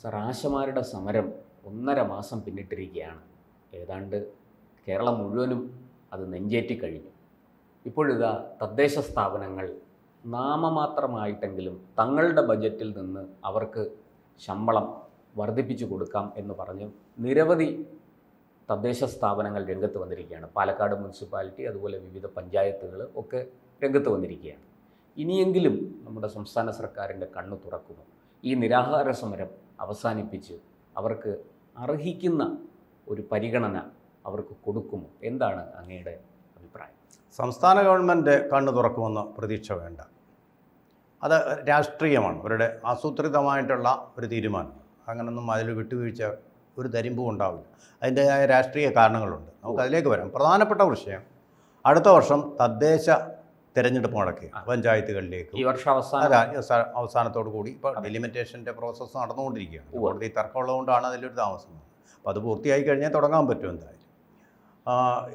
Sir, ആശമാരുടെ സമരം 1.5 മാസം പിന്നിട്ടിരിക്കുകയാണ്. ഏതാണ്ട് കേരളം മുഴുവനും അത് നെഞ്ചേറ്റി കഴിഞ്ഞു. ഇപ്പോഴിതാ തദ്ദേശ സ്ഥാപനങ്ങൾ നാമമാത്രമായിട്ടെങ്കിലും തങ്ങളുടെ ബജറ്റിൽ നിന്ന് അവർക്ക് ശമ്പളം വർദ്ധിപ്പിച്ചു കൊടുക്കാം എന്ന് പറഞ്ഞ് നിരവധി തദ്ദേശ സ്ഥാപനങ്ങൾ രംഗത്ത് വന്നിരിക്കുകയാണ്. പാലക്കാട് മുനിസിപ്പാലിറ്റി, അതുപോലെ വിവിധ പഞ്ചായത്തുകൾ ഒക്കെ രംഗത്ത് വന്നിരിക്കുകയാണ്. ഇനിയെങ്കിലും നമ്മുടെ സംസ്ഥാന സർക്കാരിൻ്റെ കണ്ണു തുറക്കുമോ? ഈ നിരാഹാര സമരം അവസാനിപ്പിച്ച് അവർക്ക് അർഹിക്കുന്ന ഒരു പരിഗണന അവർക്ക് കൊടുക്കുമോ? എന്താണ് അങ്ങയുടെ അഭിപ്രായം? സംസ്ഥാന ഗവൺമെൻറ് കണ്ണു തുറക്കുമെന്ന് പ്രതീക്ഷ വേണ്ട. അത് രാഷ്ട്രീയമാണ്, അവരുടെ ആസൂത്രിതമായിട്ടുള്ള ഒരു തീരുമാനം. അങ്ങനൊന്നും അതിൽ വിട്ടുവീഴ്ച ഒരു തരിമ്പും ഉണ്ടാവില്ല. അതിൻ്റെതായ രാഷ്ട്രീയ കാരണങ്ങളുണ്ട്. നമുക്കതിലേക്ക് വരാം. പ്രധാനപ്പെട്ട വിഷയം, അടുത്ത വർഷം തദ്ദേശ തിരഞ്ഞെടുപ്പ് നടക്കുക പഞ്ചായത്തുകളിലേക്ക്. ഈ വർഷം അവസാനത്തോടു കൂടി ഇപ്പോൾ ഡിലിമിറ്റേഷൻ്റെ പ്രോസസ്സ് നടന്നുകൊണ്ടിരിക്കുകയാണ്. കോടതി തർക്കമുള്ളതുകൊണ്ടാണ് അതിലൊരു താമസം. അപ്പോൾ അത് പൂർത്തിയായി കഴിഞ്ഞാൽ തുടങ്ങാൻ പറ്റും. എന്തായാലും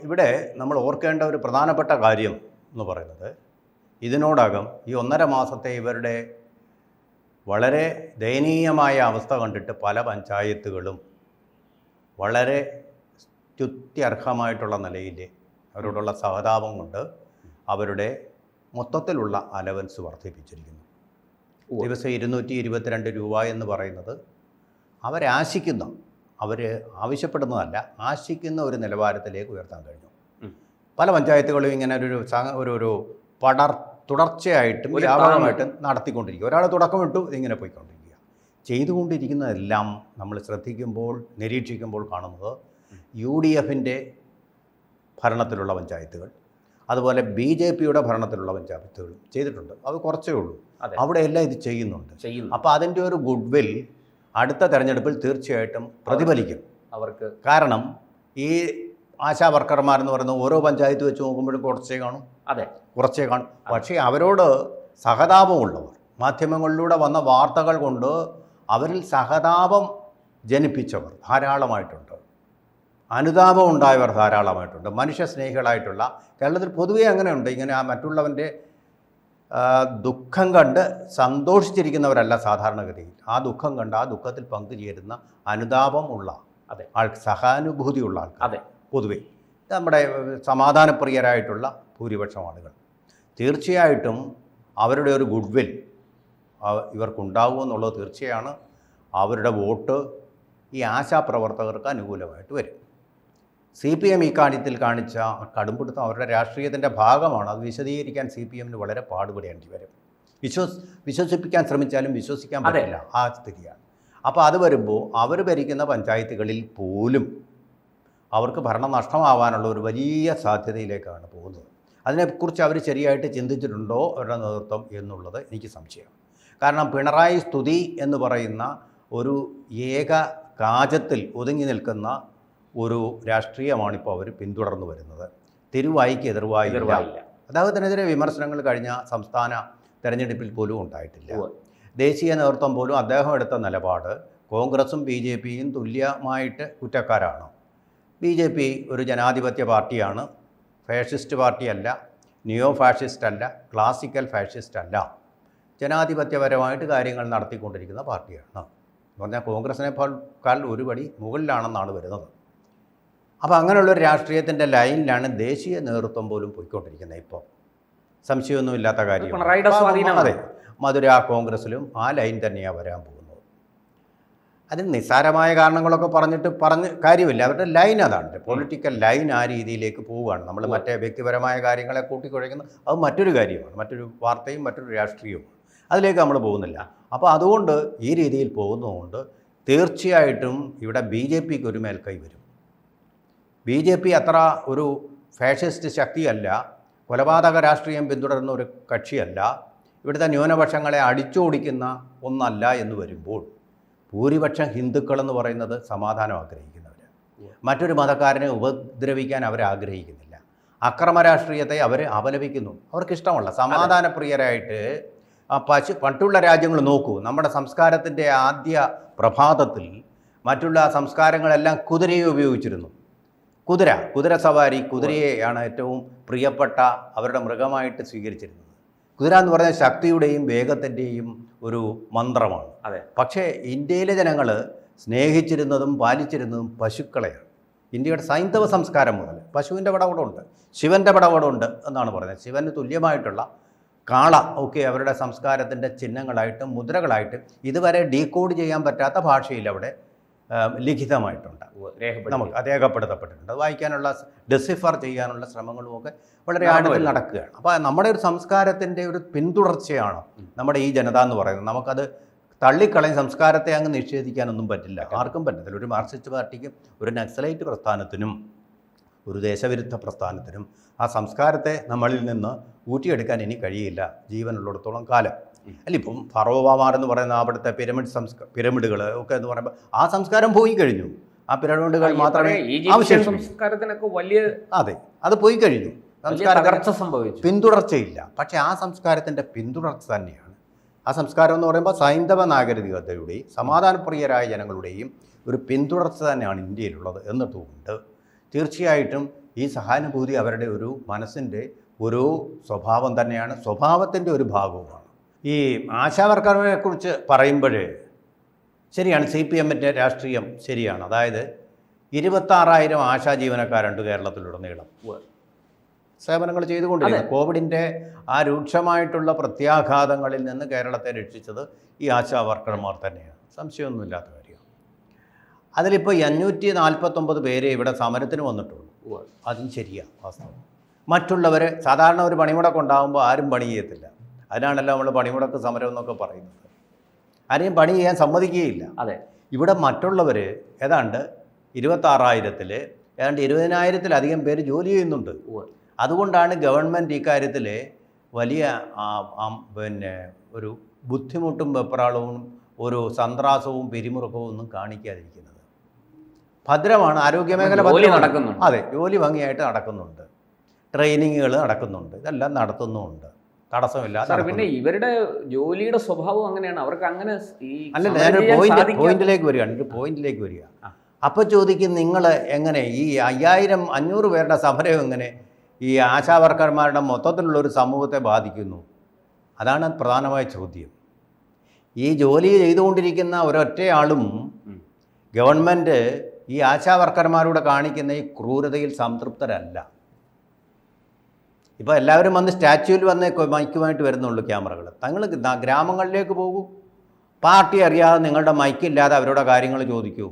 ഇവിടെ നമ്മൾ ഓർക്കേണ്ട ഒരു പ്രധാനപ്പെട്ട കാര്യം എന്ന് പറയുന്നത്, ഇതിനോടകം ഈ 1.5 മാസത്തെ ഇവരുടെ വളരെ ദയനീയമായ അവസ്ഥ കണ്ടിട്ട് പല പഞ്ചായത്തുകളും വളരെ സ്തുത്യർഹമായിട്ടുള്ള നിലയിൽ അവരോടുള്ള സഹതാപം കൊണ്ട് അവരുടെ മൊത്തത്തിലുള്ള അലവൻസ് വർദ്ധിപ്പിച്ചിരിക്കുന്നു. ദിവസം 222 രൂപ എന്ന് പറയുന്നത് അവരാശിക്കുന്ന, അവർ ആവശ്യപ്പെടുന്നതല്ല, ആശിക്കുന്ന ഒരു നിലവാരത്തിലേക്ക് ഉയർത്താൻ കഴിഞ്ഞു. പല പഞ്ചായത്തുകളും ഇങ്ങനെ ഒരു തുടർച്ചയായിട്ടും വ്യാപകമായിട്ടും നടത്തിക്കൊണ്ടിരിക്കുക. ഒരാൾ തുടക്കമിട്ടു, ഇതിങ്ങനെ പോയിക്കൊണ്ടിരിക്കുക. ചെയ്തുകൊണ്ടിരിക്കുന്നതെല്ലാം നമ്മൾ ശ്രദ്ധിക്കുമ്പോൾ, നിരീക്ഷിക്കുമ്പോൾ കാണുന്നത് UDFൻ്റെ ഭരണത്തിലുള്ള പഞ്ചായത്തുകൾ, അതുപോലെ BJPയുടെ ഭരണത്തിലുള്ള പഞ്ചായത്തുകളും ചെയ്തിട്ടുണ്ട്. അത് കുറച്ചേ ഉള്ളൂ. അവിടെയെല്ലാം ഇത് ചെയ്യുന്നുണ്ട്. അപ്പോൾ അതിൻ്റെ ഒരു ഗുഡ് വിൽ അടുത്ത തെരഞ്ഞെടുപ്പിൽ തീർച്ചയായിട്ടും പ്രതിഫലിക്കും അവർക്ക്. കാരണം ഈ ആശാ വർക്കർമാരെന്ന് പറയുന്നത് ഓരോ പഞ്ചായത്ത് വെച്ച് നോക്കുമ്പോഴും കുറച്ചേ കാണും. പക്ഷേ അവരോട് സഹതാപമുള്ളവർ, മാധ്യമങ്ങളിലൂടെ വന്ന വാർത്തകൾ കൊണ്ട് അവരിൽ സഹതാപം ജനിപ്പിച്ചവർ ധാരാളമായിട്ടുണ്ട്. അനുതാപം ഉണ്ടായവർ ധാരാളമായിട്ടുണ്ട്. മനുഷ്യസ്നേഹികളായിട്ടുള്ള കേരളത്തിൽ പൊതുവേ അങ്ങനെയുണ്ട്. ഇങ്ങനെ ആ മറ്റുള്ളവൻ്റെ ദുഃഖം കണ്ട് സന്തോഷിച്ചിരിക്കുന്നവരല്ല സാധാരണഗതിയിൽ. ആ ദുഃഖം കണ്ട് ആ ദുഃഖത്തിൽ പങ്കുചേരുന്ന അനുതാപം ഉള്ള സഹാനുഭൂതിയുള്ള ആൾക്കാർ പൊതുവെ നമ്മുടെ സമാധാനപ്രിയരായിട്ടുള്ള ഭൂരിപക്ഷം ആളുകൾ. തീർച്ചയായിട്ടും അവരുടെ ഒരു ഗുഡ് വിൽ ഇവർക്കുണ്ടാകുമെന്നുള്ളത് തീർച്ചയാണ്. അവരുടെ വോട്ട് ഈ ആശാപ്രവർത്തകർക്ക് അനുകൂലമായിട്ട് വരും. CPM ഈ കാര്യത്തിൽ കാണിച്ച കടുംപിടുത്തം അവരുടെ രാഷ്ട്രീയത്തിൻ്റെ ഭാഗമാണ്. അത് വിശദീകരിക്കാൻ CPMന് വളരെ പാടുപെടേണ്ടി വരും. വിശ്വസിപ്പിക്കാൻ ശ്രമിച്ചാലും വിശ്വസിക്കാൻ പറ്റില്ല, ആ സ്ഥിതിയാണ്. അപ്പോൾ അത് വരുമ്പോൾ അവർ ഭരിക്കുന്ന പഞ്ചായത്തുകളിൽ പോലും അവർക്ക് ഭരണം നഷ്ടമാവാനുള്ള ഒരു വലിയ സാധ്യതയിലേക്കാണ് പോകുന്നത്. അതിനെക്കുറിച്ച് അവർ ശരിയായിട്ട് ചിന്തിച്ചിട്ടുണ്ടോ അവരുടെ നേതൃത്വം എന്നുള്ളത് എനിക്ക് സംശയം. കാരണം പിണറായി സ്തുതി എന്ന് പറയുന്ന ഒരു ഏക കാജത്തിൽ ഒതുങ്ങി നിൽക്കുന്ന ഒരു രാഷ്ട്രീയമാണിപ്പോൾ അവർ പിന്തുടർന്നു വരുന്നത്. തിരുവായിക്ക് എതിർവായില്ല. അദ്ദേഹത്തിനെതിരെ വിമർശനങ്ങൾ കഴിഞ്ഞ സംസ്ഥാന തെരഞ്ഞെടുപ്പിൽ പോലും ഉണ്ടായിട്ടില്ല. ദേശീയ നേതൃത്വം പോലും അദ്ദേഹം എടുത്ത നിലപാട് കോൺഗ്രസും BJPയും തുല്യമായിട്ട് കുറ്റക്കാരാണ്. BJP ഒരു ജനാധിപത്യ പാർട്ടിയാണ്, ഫാഷിസ്റ്റ് പാർട്ടിയല്ല, നിയോ ഫാഷിസ്റ്റ് അല്ല, ക്ലാസിക്കൽ ഫാഷിസ്റ്റ് അല്ല, ജനാധിപത്യപരമായിട്ട് കാര്യങ്ങൾ നടത്തിക്കൊണ്ടിരിക്കുന്ന പാർട്ടിയാണ്. എന്ന് പറഞ്ഞാൽ കോൺഗ്രസിനേക്കാൾ ഒരു പടി മുകളിലാണെന്നാണ് വരുന്നത്. അപ്പോൾ അങ്ങനെയുള്ളൊരു രാഷ്ട്രീയത്തിൻ്റെ ലൈനിലാണ് ദേശീയ നേതൃത്വം പോലും പോയിക്കൊണ്ടിരിക്കുന്നത്. ഇപ്പോൾ സംശയമൊന്നുമില്ലാത്ത കാര്യം. അതെ, മധുര കോൺഗ്രസ്സിലും ആ ലൈൻ തന്നെയാണ് വരാൻ പോകുന്നത്. അതിന് നിസ്സാരമായ കാരണങ്ങളൊക്കെ പറഞ്ഞ് കാര്യമില്ല. അവരുടെ ലൈൻ അതാണ്, പൊളിറ്റിക്കൽ ലൈൻ ആ രീതിയിലേക്ക് പോവുകയാണ്. നമ്മൾ മറ്റേ വ്യക്തിപരമായ കാര്യങ്ങളെ കൂട്ടിക്കുഴയ്ക്കുന്നത് അത് മറ്റൊരു കാര്യമാണ്, മറ്റൊരു വാർത്തയും മറ്റൊരു രാഷ്ട്രീയവും. അതിലേക്ക് നമ്മൾ പോകുന്നില്ല. അപ്പോൾ അതുകൊണ്ട് ഈ രീതിയിൽ പോകുന്നതുകൊണ്ട് തീർച്ചയായിട്ടും ഇവിടെ BJPക്ക് ഒരു മേൽക്കൈ വരും. BJP അത്ര ഒരു ഫാഷിസ്റ്റ് ശക്തിയല്ല, കൊലപാതക രാഷ്ട്രീയം പിന്തുടരുന്ന ഒരു കക്ഷിയല്ല, ഇവിടുത്തെ ന്യൂനപക്ഷങ്ങളെ അടിച്ചോടിക്കുന്ന ഒന്നല്ല എന്ന് വരുമ്പോൾ ഭൂരിപക്ഷം ഹിന്ദുക്കളെന്ന് പറയുന്നത് സമാധാനം ആഗ്രഹിക്കുന്നവർ, മറ്റൊരു മതക്കാരനെ ഉപദ്രവിക്കാൻ അവർ ആഗ്രഹിക്കുന്നില്ല. അക്രമ രാഷ്ട്രീയത്തെ അവർ അപലപിക്കുന്നു. അവർക്കിഷ്ടമല്ല. സമാധാനപ്രിയരായിട്ട് മറ്റുള്ള രാജ്യങ്ങൾ നോക്കൂ. നമ്മുടെ സംസ്കാരത്തിൻ്റെ ആദ്യ പ്രഭാതത്തിൽ മറ്റുള്ള സംസ്കാരങ്ങളെല്ലാം കുതിരയെ ഉപയോഗിച്ചിരുന്നു. കുതിര സവാരി, കുതിരയെയാണ് ഏറ്റവും പ്രിയപ്പെട്ട അവരുടെ മൃഗമായിട്ട് സ്വീകരിച്ചിരുന്നത്. കുതിര എന്ന് പറഞ്ഞാൽ ശക്തിയുടെയും വേഗത്തിൻ്റെയും ഒരു മന്ത്രമാണ്. അതെ. പക്ഷേ ഇന്ത്യയിലെ ജനങ്ങൾ സ്നേഹിച്ചിരുന്നതും പാലിച്ചിരുന്നതും പശുക്കളെയാണ്. ഇന്ത്യയുടെ സൈന്ധവ സംസ്കാരം മുതൽ പശുവിൻ്റെ പടവടമുണ്ട്, ശിവൻ്റെ പടവടമുണ്ട് എന്നാണ് പറയുന്നത്. ശിവന് തുല്യമായിട്ടുള്ള കാള ഒക്കെ അവരുടെ സംസ്കാരത്തിൻ്റെ ചിഹ്നങ്ങളായിട്ടും മുദ്രകളായിട്ടും ഇതുവരെ ഡീകോഡ് ചെയ്യാൻ പറ്റാത്ത ഭാഷയിൽ അവിടെ ലിഖിതമായിട്ടുണ്ട്, നമുക്ക് രേഖപ്പെടുത്തപ്പെട്ടിട്ടുണ്ട്. അത് വായിക്കാനുള്ള ഡെസിഫർ ചെയ്യാനുള്ള ശ്രമങ്ങളുമൊക്കെ വളരെ ആഴത്തിൽ നടക്കുകയാണ്. അപ്പോൾ നമ്മുടെ ഒരു സംസ്കാരത്തിൻ്റെ ഒരു പിന്തുടർച്ചയാണ് നമ്മുടെ ഈ ജനത എന്ന് പറയുന്നത്. നമുക്കത് തള്ളിക്കളയും സംസ്കാരത്തെ അങ്ങ് നിഷേധിക്കാനൊന്നും പറ്റില്ല, ആർക്കും പറ്റത്തില്ല. ഒരു മാർക്സിസ്റ്റ് പാർട്ടിക്കും ഒരു നക്സലൈറ്റ് പ്രസ്ഥാനത്തിനും ഒരു ദേശവിരുദ്ധ പ്രസ്ഥാനത്തിനും ആ സംസ്കാരത്തെ നമ്മളിൽ നിന്ന് ഊറ്റിയെടുക്കാൻ ഇനി കഴിയില്ല ജീവനുള്ളിടത്തോളം കാലം. അല്ല, ഇപ്പം ഫറോവമാർ എന്ന് പറയുന്ന അവിടുത്തെ പിരമിഡുകൾ ഒക്കെ എന്ന് പറയുമ്പോൾ ആ സംസ്കാരം പോയി കഴിഞ്ഞു. ആ പിരമിഡുകൾ മാത്രമേ സംസ്കാരത്തിനൊക്കെ വലിയ അതെ അത് പോയി കഴിഞ്ഞു. സംസ്കാരം സംഭവിച്ചു, പിന്തുടർച്ചയില്ല. പക്ഷേ ആ സംസ്കാരത്തിൻ്റെ പിന്തുടർച്ച തന്നെയാണ്. ആ സംസ്കാരം എന്ന് പറയുമ്പോൾ സൈന്ധവ നാഗരികതയുടെയും സമാധാനപ്രിയരായ ജനങ്ങളുടെയും ഒരു പിന്തുടർച്ച തന്നെയാണ് ഇന്ത്യയിലുള്ളത് എന്നതുകൊണ്ട് തീർച്ചയായിട്ടും ഈ സഹാനുഭൂതി അവരുടെ ഒരു മനസ്സിൻ്റെ ഒരു സ്വഭാവം തന്നെയാണ്, സ്വഭാവത്തിൻ്റെ ഒരു ഭാഗവുമാണ്. ഈ ആശാവർക്കറെ കുറിച്ച് പറയുമ്പോൾ ശരിയാണ്, CPM-ൻ്റെ രാഷ്ട്രീയം ശരിയാണ്. അതായത് 26,000 ആശാ ജീവനക്കാരുണ്ട് കേരളത്തിലുടനീളം സേവനങ്ങൾ ചെയ്തുകൊണ്ടിരിക്കുന്നത്. കോവിഡിൻ്റെ ആ രൂക്ഷമായിട്ടുള്ള പ്രത്യാഘാതങ്ങളിൽ നിന്ന് കേരളത്തെ രക്ഷിച്ചത് ഈ ആശാ വർക്കർമാർ തന്നെയാണ്, സംശയമൊന്നുമില്ലാത്ത കാര്യം. അതിലിപ്പോൾ 549 പേരെ ഇവിടെ സമരത്തിന് വന്നിട്ടുള്ളൂ. അതും ശരിയാണ്, വാസ്തവം. മറ്റുള്ളവർ സാധാരണ ഒരു പണിമുടക്ക് ഉണ്ടാകുമ്പോൾ ആരും പണി ചെയ്യത്തില്ല. അതിനാണല്ലോ നമ്മൾ പണിമുടക്ക് സമരം എന്നൊക്കെ പറയുന്നത്. ആരെയും പണി ചെയ്യാൻ സമ്മതിക്കുകയില്ല. അതെ, ഇവിടെ മറ്റുള്ളവർ ഏതാണ്ട് 26,000-ൽ ഏതാണ്ട് 20,000-ലധികം പേര് ജോലി ചെയ്യുന്നുണ്ട്. അതുകൊണ്ടാണ് ഗവൺമെൻറ് ഇക്കാര്യത്തിൽ വലിയ പിന്നെ ഒരു ബുദ്ധിമുട്ടും വെപ്രാളവും ഒരു സന്ത്രാസവും പിരിമുറുക്കവും ഒന്നും കാണിക്കാതിരിക്കുന്നത്. ഭദ്രമാണ്, ആരോഗ്യമേഖല നടക്കുന്നുണ്ട്. അതെ, ജോലി ഭംഗിയായിട്ട് നടക്കുന്നുണ്ട്, ട്രെയിനിങ്ങുകൾ നടക്കുന്നുണ്ട്, ഇതെല്ലാം നടത്തുന്നുമുണ്ട്, തടസ്സമില്ല. പിന്നെ ഇവരുടെ ജോലിയുടെ സ്വഭാവം അങ്ങനെയാണ്, അവർക്ക് അങ്ങനെ അല്ല, ഞാനൊരു പോയിന്റിലേക്ക് വരിക. അപ്പോൾ ചോദിക്കും, നിങ്ങൾ എങ്ങനെ ഈ 500 പേരുടെ സമരം എങ്ങനെ ഈ ആശാവർക്കർമാരുടെ മൊത്തത്തിലുള്ളൊരു സമൂഹത്തെ ബാധിക്കുന്നു? അതാണ് പ്രധാനമായ ചോദ്യം. ഈ ജോലി ചെയ്തുകൊണ്ടിരിക്കുന്ന ഒരൊറ്റയാളും ഗവൺമെൻറ് ഈ ആശാവർക്കർമാരോട് കാണിക്കുന്ന ഈ ക്രൂരതയിൽ സംതൃപ്തരല്ല. ഇപ്പോൾ എല്ലാവരും വന്ന് സ്റ്റാച്യൂവിൽ വന്ന് മൈക്കുമായിട്ട് വരുന്നുള്ളൂ ക്യാമറകൾ. തങ്ങൾ ഗ്രാമങ്ങളിലേക്ക് പോകൂ, പാർട്ടി അറിയാതെ നിങ്ങളുടെ മൈക്കില്ലാതെ അവരുടെ കാര്യങ്ങൾ ചോദിക്കൂ.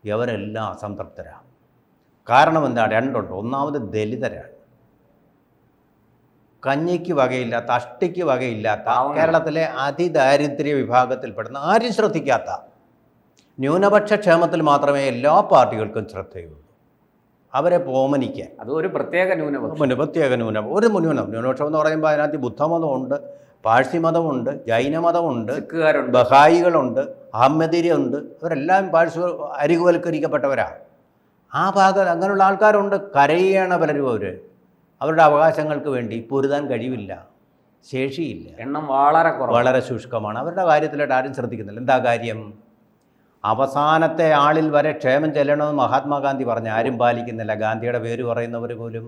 ഇവരെല്ലാം അസംതൃപ്തരാണ്. കാരണം എന്താണ്? രണ്ടുണ്ട്. ഒന്നാമത് ദലിതരാണ്, കഞ്ഞിക്ക് വകയില്ലാത്ത, അഷ്ടിക്ക് വകയില്ലാത്ത, കേരളത്തിലെ അതിദാരിദ്ര്യ വിഭാഗത്തിൽപ്പെടുന്ന, ആരും ശ്രദ്ധിക്കാത്ത, ന്യൂനപക്ഷ ക്ഷേമത്തിൽ മാത്രമേ എല്ലാ പാർട്ടികൾക്കും ശ്രദ്ധയുള്ളൂ. അവരെ പോമനിക്കാൻ അതൊരു പ്രത്യേക ന്യൂനപക്ഷം എന്ന് പറയുമ്പോൾ അതിനകത്ത് ബുദ്ധമതമുണ്ട്, പാഴ്സി മതമുണ്ട്, ജൈനമതമുണ്ട്, ബഹായികളുണ്ട്, അഹമ്മദീരുണ്ട്. അവരെല്ലാം അരികുവൽക്കരിക്കപ്പെട്ടവരാണ്. ആ ഭാഗത്ത് അങ്ങനെയുള്ള ആൾക്കാരുണ്ട്. കരയാണ് പലരും. അവരുടെ അവകാശങ്ങൾക്ക് വേണ്ടി പൊരുതാൻ കഴിവില്ല, ശേഷിയില്ല, എണ്ണം വളരെ ശുഷ്കമാണ്. അവരുടെ കാര്യത്തിലായിട്ട് ആരും ശ്രദ്ധിക്കുന്നില്ല. എന്താ കാര്യം? അവസാനത്തെ ആളിൽ വരെ ക്ഷേമം ചെല്ലണമെന്ന് മഹാത്മാഗാന്ധി പറഞ്ഞ് ആരും പാലിക്കുന്നില്ല. ഗാന്ധിയുടെ പേര് പറയുന്നവർ പോലും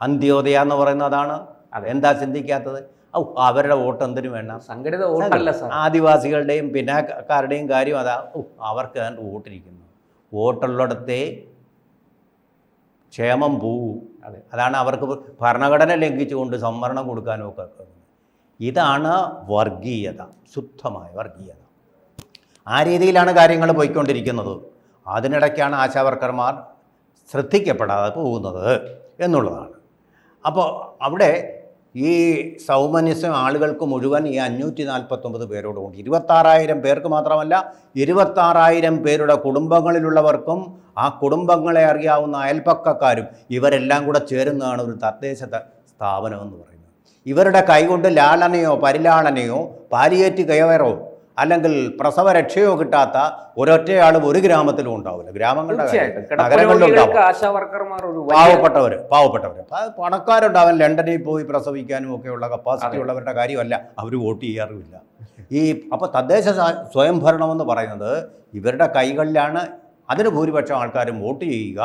അന്ത്യോദയ എന്ന് പറയുന്നതാണ്. എന്താ ചിന്തിക്കാത്തത്? അവരുടെ വോട്ട് എന്തിനു വേണം? സംഘടിത വോട്ടല്ല, ആദിവാസികളുടെയും പിന്നാക്കാരുടെയും കാര്യം അതാ. അവർക്ക് അതിൻ്റെ വോട്ടിരിക്കുന്നു. വോട്ടുള്ളിടത്തെ ക്ഷേമം പോവും. അതാണ് അവർക്ക് ഭരണഘടന ലംഘിച്ചുകൊണ്ട് സംവരണം കൊടുക്കാനും ഒക്കെ. ഇതാണ് വർഗീയത, ശുദ്ധമായ വർഗീയത. ആ രീതിയിലാണ് കാര്യങ്ങൾ പോയിക്കൊണ്ടിരിക്കുന്നത്. അതിനിടയ്ക്കാണ് ആശാവർക്കർമാർ ശ്രദ്ധിക്കപ്പെടാതെ പോകുന്നത് എന്നുള്ളതാണ്. അപ്പോൾ അവിടെ ഈ സൗമനസ്യം ആളുകൾക്ക് മുഴുവൻ ഈ 549 പേരോടുകൊണ്ട് 26,000 പേർക്ക് മാത്രമല്ല, 26,000 പേരുടെ കുടുംബങ്ങളിലുള്ളവർക്കും ആ കുടുംബങ്ങളെ അറിയാവുന്ന അയൽപ്പക്കക്കാരും ഇവരെല്ലാം കൂടെ ചേരുന്നതാണ് ഒരു തദ്ദേശ സ്ഥാപനം എന്ന് പറയുന്നത്. ഇവരുടെ കൈകൊണ്ട് ലാളനയോ പരിലാളനയോ പാലിയേറ്റ് കെയറോ അല്ലെങ്കിൽ പ്രസവരക്ഷയോ കിട്ടാത്ത ഒരൊറ്റയാളും ഒരു ഗ്രാമത്തിലും ഉണ്ടാവില്ല. ഗ്രാമങ്ങളുടെ നഗരങ്ങളിലുണ്ടാവും പാവപ്പെട്ടവർ. പണക്കാരുണ്ടാവാൻ ലണ്ടനിൽ പോയി പ്രസവിക്കാനും ഒക്കെയുള്ള കപ്പാസിറ്റി ഉള്ളവരുടെ കാര്യമല്ല, അവർ വോട്ട് ചെയ്യാറുമില്ല. അപ്പോൾ തദ്ദേശ സ്വയംഭരണമെന്ന് പറയുന്നത് ഇവരുടെ കൈകളിലാണ്. അതിന് ഭൂരിപക്ഷം ആൾക്കാരും വോട്ട് ചെയ്യുക.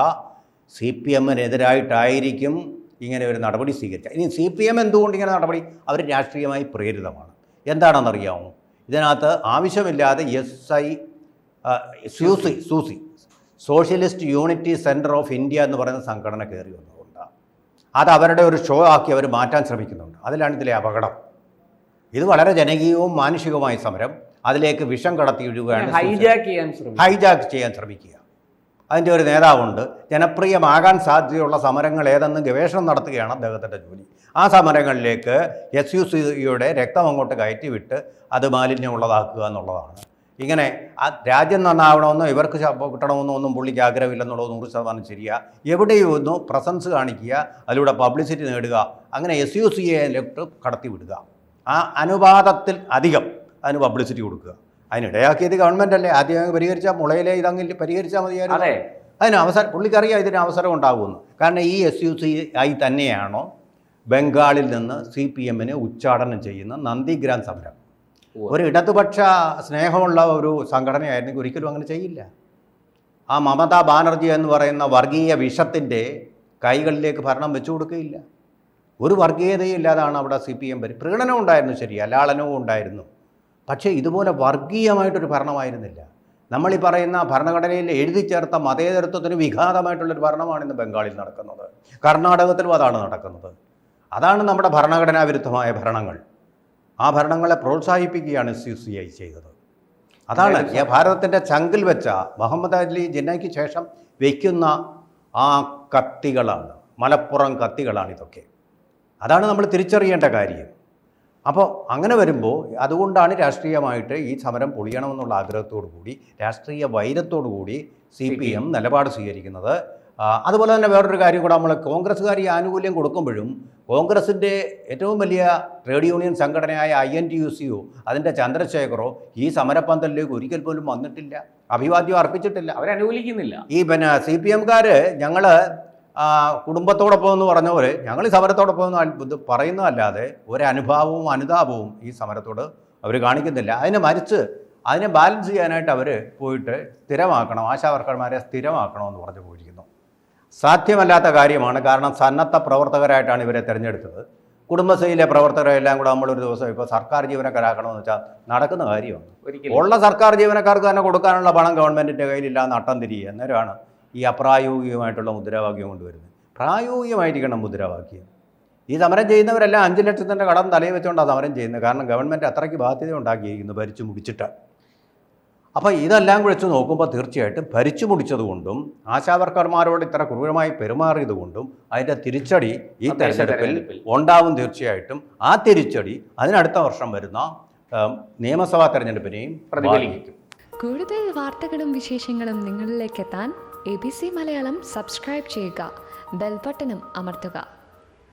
CPM-നെതിരായിട്ടായിരിക്കും ഇങ്ങനെ ഒരു നടപടി സ്വീകരിക്കുക. ഇനി CPM എന്തുകൊണ്ട് ഇങ്ങനെ നടപടി? അവർ രാഷ്ട്രീയമായി പ്രേരിതമാണ്. എന്താണെന്നറിയാമോ? ഇതിനകത്ത് ആവശ്യമില്ലാതെ SUCI socialist unity centre of India എന്ന് പറയുന്ന സംഘടന കയറി വന്നതുകൊണ്ടാണ്. അത് അവരുടെ ഒരു ഷോ ആക്കി അവർ മാറ്റാൻ ശ്രമിക്കുന്നുണ്ട്. അതിലാണ് ഇതിലെ അപകടം. ഇത് വളരെ ജനകീയവും മാനുഷികവുമായ സമരം അതിലേക്ക് വിഷം കടത്തി ഒഴുകുകയാണ്, ഹൈജാക്ക് ചെയ്യാൻ ശ്രമിക്കുക. അതിൻ്റെ ഒരു നേതാവുണ്ട്. ജനപ്രിയമാകാൻ സാധ്യതയുള്ള സമരങ്ങൾ ഏതെന്ന് ഗവേഷണം നടത്തുകയാണ് അദ്ദേഹത്തിൻ്റെ ജോലി. ആ സമരങ്ങളിലേക്ക് SUCയുടെ രക്തം അങ്ങോട്ട് കയറ്റിവിട്ട് അത് മാലിന്യമുള്ളതാക്കുക എന്നുള്ളതാണ്. ഇങ്ങനെ ആ രാജ്യം നന്നാവണമെന്നോ ഇവർക്ക് കിട്ടണമെന്നോ ഒന്നും പുള്ളിക്ക് ആഗ്രഹമില്ലെന്നുള്ളത് 100% ശരിയാ. എവിടെയും ഒന്ന് പ്രസൻസ് കാണിക്കുക, അതിലൂടെ പബ്ലിസിറ്റി നേടുക, അങ്ങനെ SUCയിലേക്ക് കടത്തി വിടുക. ആ അനുപാതത്തിൽ അധികം അതിന് പബ്ലിസിറ്റി കൊടുക്കുക. അതിനിടയാക്കിയത് ഗവൺമെൻറ് അല്ലേ? ആദ്യം പരിഹരിച്ചാൽ മുളയിലെ ഇതങ്ങിൽ പരിഹരിച്ചാൽ മതിയായിരുന്നു. അതിന് അവസരം പുള്ളിക്കറിയാം ഇതിന് അവസരം ഉണ്ടാകുമെന്ന്. കാരണം ഈ SUCI തന്നെയാണോ ബംഗാളിൽ നിന്ന് CPMന് ഉച്ചാടനം ചെയ്യുന്ന നന്ദിഗ്രാം സമരം. ഒരു ഇടതുപക്ഷ സ്നേഹമുള്ള ഒരു സംഘടനയായിരുന്നെങ്കിൽ ഒരിക്കലും അങ്ങനെ ചെയ്യില്ല. ആ മമതാ ബാനർജി എന്ന് പറയുന്ന വർഗീയ വിഷത്തിൻ്റെ കൈകളിലേക്ക് ഭരണം വെച്ചു കൊടുക്കുകയില്ല. ഒരു വർഗീയതയും ഇല്ലാതാണ് അവിടെ CPM പ്രകടനവും ഉണ്ടായിരുന്നു, ശരിയാ, ലാളനവും ഉണ്ടായിരുന്നു. പക്ഷേ ഇതുപോലെ വർഗീയമായിട്ടൊരു ഭരണമായിരുന്നില്ല. നമ്മളീ പറയുന്ന ഭരണഘടനയിൽ എഴുതി ചേർത്ത മതേതരത്വത്തിന് വിഘാതമായിട്ടുള്ളൊരു ഭരണമാണ് ഇന്ന് ബംഗാളിൽ നടക്കുന്നത്. കർണാടകത്തിലും അതാണ് നടക്കുന്നത്. അതാണ് നമ്മുടെ ഭരണഘടനാ വിരുദ്ധമായ ഭരണങ്ങൾ. ആ ഭരണങ്ങളെ പ്രോത്സാഹിപ്പിക്കുകയാണ് SUCI ചെയ്തത്. അതാണ് ഭാരതത്തിൻ്റെ ചങ്കിൽ വെച്ച മുഹമ്മദ് അലി ജിന്നയ്ക്ക് ശേഷം വയ്ക്കുന്ന ആ കത്തികളാണ്, മലപ്പുറം കത്തികളാണ് ഇതൊക്കെ. അതാണ് നമ്മൾ തിരിച്ചറിയേണ്ട കാര്യം. അപ്പോൾ അങ്ങനെ വരുമ്പോൾ അതുകൊണ്ടാണ് രാഷ്ട്രീയമായിട്ട് ഈ സമരം പൊളിയണമെന്നുള്ള ആഗ്രഹത്തോടു കൂടി, രാഷ്ട്രീയ വൈരത്തോടു കൂടി CPM നിലപാട് സ്വീകരിക്കുന്നത്. അതുപോലെ തന്നെ വേറൊരു കാര്യം കൂടെ, നമ്മൾ കോൺഗ്രസ്സുകാർ ഈ ആനുകൂല്യം കൊടുക്കുമ്പോഴും കോൺഗ്രസിൻ്റെ ഏറ്റവും വലിയ ട്രേഡ് യൂണിയൻ സംഘടനയായ INTUCO അതിൻ്റെ ചന്ദ്രശേഖറോ ഈ സമരപ്പന്തലിലേക്ക് ഒരിക്കൽ പോലും വന്നിട്ടില്ല, അഭിവാദ്യം അർപ്പിച്ചിട്ടില്ല, അവരനുകൂലിക്കുന്നില്ല. ഈ CPMകാർ ഞങ്ങൾ കുടുംബത്തോടൊപ്പം എന്ന് പറഞ്ഞ പോലെ ഞങ്ങൾ ഈ സമരത്തോടൊപ്പം എന്ന് പറയുന്നതല്ലാതെ ഒരനുഭാവവും അനുതാപവും ഈ സമരത്തോട് അവർ കാണിക്കുന്നില്ല. അതിനെ ബാലൻസ് ചെയ്യാനായിട്ട് അവർ പോയിട്ട് സ്ഥിരമാക്കണം, ആശാവർക്കർമാരെ സ്ഥിരമാക്കണമെന്ന് പറഞ്ഞു പോയിരിക്കുന്നു. സാധ്യമല്ലാത്ത കാര്യമാണ്. കാരണം സന്നദ്ധ പ്രവർത്തകരായിട്ടാണ് ഇവരെ തിരഞ്ഞെടുത്തത്. കുടുംബശ്രീയിലെ പ്രവർത്തകരെല്ലാം കൂടെ നമ്മളൊരു ദിവസം ഇപ്പോൾ സർക്കാർ ജീവനക്കാരാക്കണമെന്ന് വെച്ചാൽ നടക്കുന്ന കാര്യമാണ്. ഉള്ള സർക്കാർ ജീവനക്കാർക്ക് തന്നെ കൊടുക്കാനുള്ള പണം ഗവൺമെൻറ്റിൻ്റെ കയ്യിലില്ല, നട്ടം തിരിയുക. അന്നേരമാണ് ഈ അപ്രായോഗികമായിട്ടുള്ള മുദ്രാവാക്യം കൊണ്ടുവരുന്നത്. പ്രായോഗികമായിരിക്കണം മുദ്രാവാക്യം. ഈ സമരം ചെയ്യുന്നവരെല്ലാം 5 ലക്ഷത്തിൻ്റെ കടം തലയിൽ വെച്ചുകൊണ്ടാണ് സമരം ചെയ്യുന്നത്. കാരണം ഗവൺമെൻറ് അത്രയ്ക്ക് ബാധ്യത ഉണ്ടാക്കിയിരിക്കുന്നു ഭരിച്ചു മുടിച്ചിട്ട്. അപ്പോൾ ഇതെല്ലാം കുറിച്ച് നോക്കുമ്പോൾ തീർച്ചയായിട്ടും ഭരിച്ചു മുടിച്ചതുകൊണ്ടും ആശാവർക്കർമാരോട് ഇത്ര ക്രൂരമായി പെരുമാറിയതുകൊണ്ടും അതിൻ്റെ തിരിച്ചടി ഈ തെരഞ്ഞെടുപ്പിൽ ഉണ്ടാവും തീർച്ചയായിട്ടും. ആ തിരിച്ചടി അതിനടുത്ത വർഷം വരുന്ന നിയമസഭാ തെരഞ്ഞെടുപ്പിനെയും പ്രതിഫലിക്കും. കൂടുതൽ വാർത്തകളും വിശേഷങ്ങളും നിങ്ങളിലേക്ക് എത്താൻ ABC മലയാളം സബ്സ്ക്രൈബ് ചെയ്യുക, ബെൽ ബട്ടണും അമർത്തുക.